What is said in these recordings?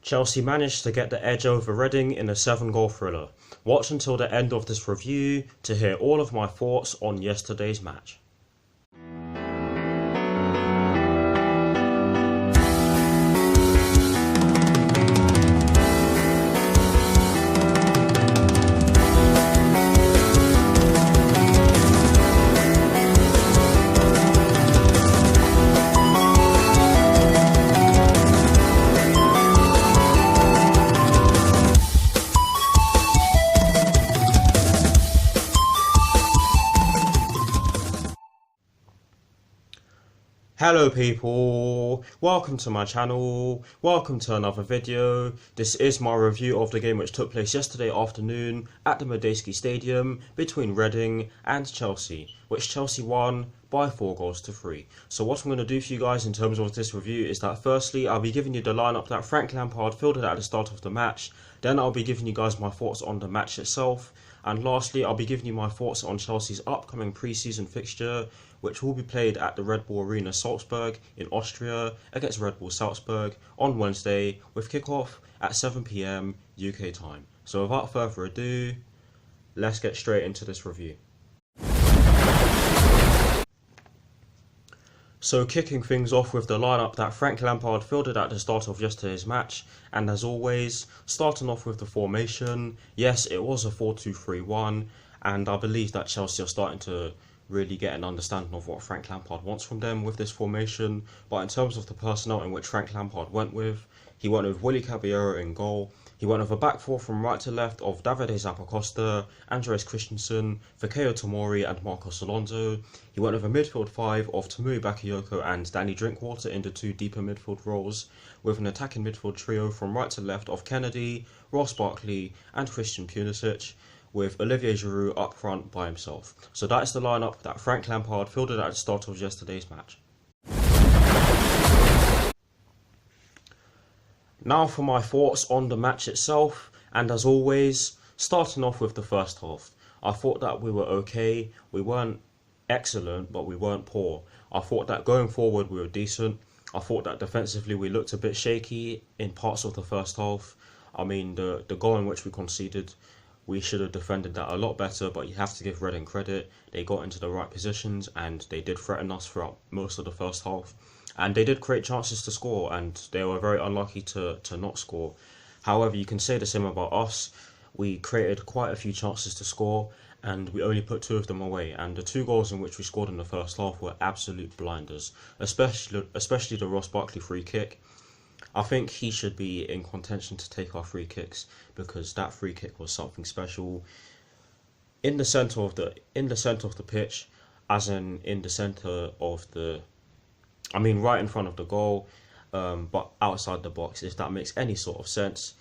Chelsea managed to get the edge over Reading in a 7-goal thriller. Watch until the end of this review to hear all of my thoughts on yesterday's match. Hello people, welcome to my channel, welcome to another video. This is my review of the game which took place yesterday afternoon at the Madejskistadium between Reading and Chelsea, which Chelsea won by 4-3. So what I'm going to do for you guys in terms of this review is that firstly I'll be giving you the lineup that Frank Lampard fielded at the start of the match, then I'll be giving you guys my thoughts on the match itself, and lastly I'll be giving you my thoughts on Chelsea's upcoming pre-season fixture, which will be played at the Red Bull Arena Salzburg in Austria against Red Bull Salzburg on Wednesday with kickoff at 7 PM UK time. So without further ado, let's get straight into this review. So kicking things off with the lineup that Frank Lampard fielded at the start of yesterday's match, and as always, starting off with the formation, yes, it was a 4-2-3-1, and I believe that Chelsea are starting to really get an understanding of what Frank Lampard wants from them with this formation. But in terms of the personnel in which Frank Lampard went with, he went with Willy Caballero in goal. He went with a back four from right to left of Davide Zappacosta, Andreas Christensen, Fikayo Tomori and Marcos Alonso. He went with a midfield five of Tomui Bakayoko and Danny Drinkwater in the two deeper midfield roles, with an attacking midfield trio from right to left of Kennedy, Ross Barkley and Christian Pulisic, with Olivier Giroud up front by himself. So that is the lineup that Frank Lampard fielded at the start of yesterday's match. Now for my thoughts on the match itself, and as always, starting off with the first half. I thought that we were okay. We weren't excellent, but we weren't poor. I thought that going forward we were decent. I thought that defensively we looked a bit shaky in parts of the first half. I mean, the goal in which we conceded, we should have defended that a lot better, but you have to give Reading credit. They got into the right positions and they did threaten us throughout most of the first half. And they did create chances to score, and they were very unlucky to not score. However, you can say the same about us. We created quite a few chances to score, and we only put 2 of them away. And the 2 goals in which we scored in the first half were absolute blinders, especially the Ross Barkley free kick. I think he should be in contention to take our free kicks, because that free kick was something special. In the centre of the pitch, as in the centre of the, I mean right in front of the goal, but outside the box, if that makes any sort of sense.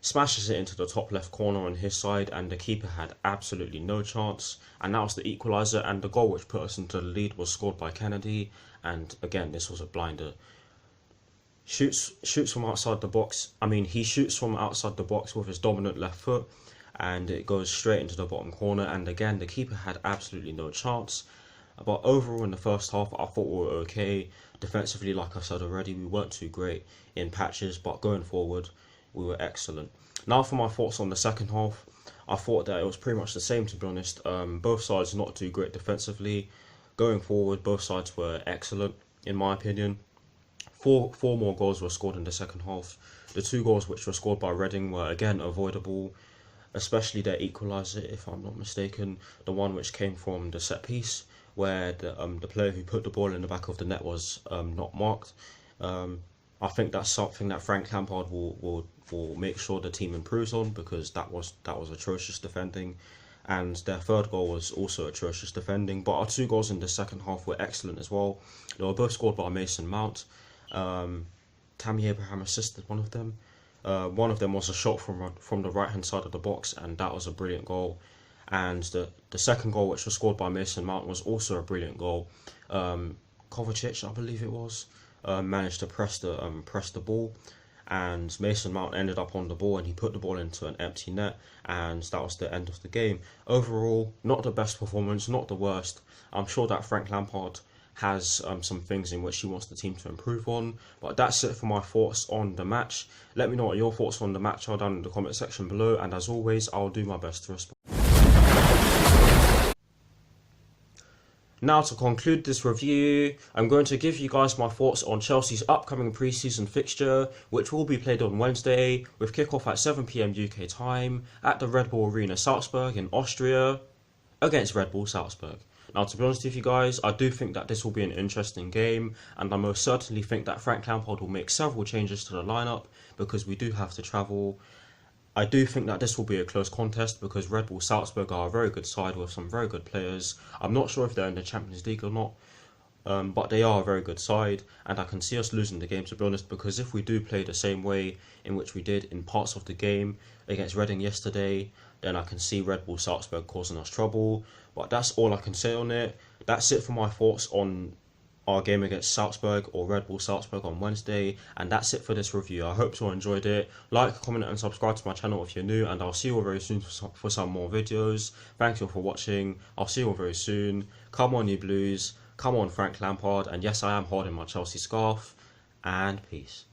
Smashes it into the top left corner on his side, and the keeper had absolutely no chance. And that was the equaliser, and the goal which put us into the lead was scored by Kennedy. And again, this was a blinder. Shoots from outside the box. I mean, he shoots from outside the box with his dominant left foot, and it goes straight into the bottom corner. And again, the keeper had absolutely no chance. But overall, in the first half, I thought we were okay. Defensively, like I said already, we weren't too great in patches, but going forward, we were excellent. Now for my thoughts on the second half. I thought that it was pretty much the same, to be honest. Both sides not too great defensively. Going forward, both sides were excellent, in my opinion. Four more goals were scored in the second half. The 2 goals which were scored by Reading were again avoidable, especially their equaliser, if I'm not mistaken. The one which came from the set piece, where the player who put the ball in the back of the net was not marked. I think that's something that Frank Lampard will make sure the team improves on, because that was atrocious defending. And their third goal was also atrocious defending. But our 2 goals in the second half were excellent as well. They were both scored by Mason Mount. Tammy Abraham assisted one of them. One of them was a shot from the right hand side of the box, and that was a brilliant goal. And the second goal, which was scored by Mason Mount, was also a brilliant goal. Kovacic, I believe it was, managed to press the ball, and Mason Mount ended up on the ball, and he put the ball into an empty net, and that was the end of the game. Overall, not the best performance, not the worst. I'm sure that Frank Lampard has some things in which he wants the team to improve on. But that's it for my thoughts on the match. Let me know what your thoughts on the match are down in the comment section below, and as always, I'll do my best to respond. Now, to conclude this review, I'm going to give you guys my thoughts on Chelsea's upcoming pre-season fixture, which will be played on Wednesday with kickoff at 7 PM UK time at the Red Bull Arena Salzburg in Austria against Red Bull Salzburg. Now, to be honest with you guys, I do think that this will be an interesting game, and I most certainly think that Frank Lampard will make several changes to the lineup because we do have to travel. I do think that this will be a close contest because Red Bull Salzburg are a very good side with some very good players. I'm not sure if they're in the Champions League or not, but they are a very good side, and I can see us losing the game, to be honest, because if we do play the same way in which we did in parts of the game against Reading yesterday, then I can see Red Bull Salzburg causing us trouble. But that's all I can say on it. That's it for my thoughts on our game against Salzburg or Red Bull Salzburg on Wednesday, and that's it for this review. I hope you all enjoyed it. Like, comment and subscribe to my channel if you're new, and I'll see you all very soon for some more videos. Thank you all for watching. I'll see you all very soon. Come on, you Blues. Come on, Frank Lampard. And yes, I am holding my Chelsea scarf. And peace.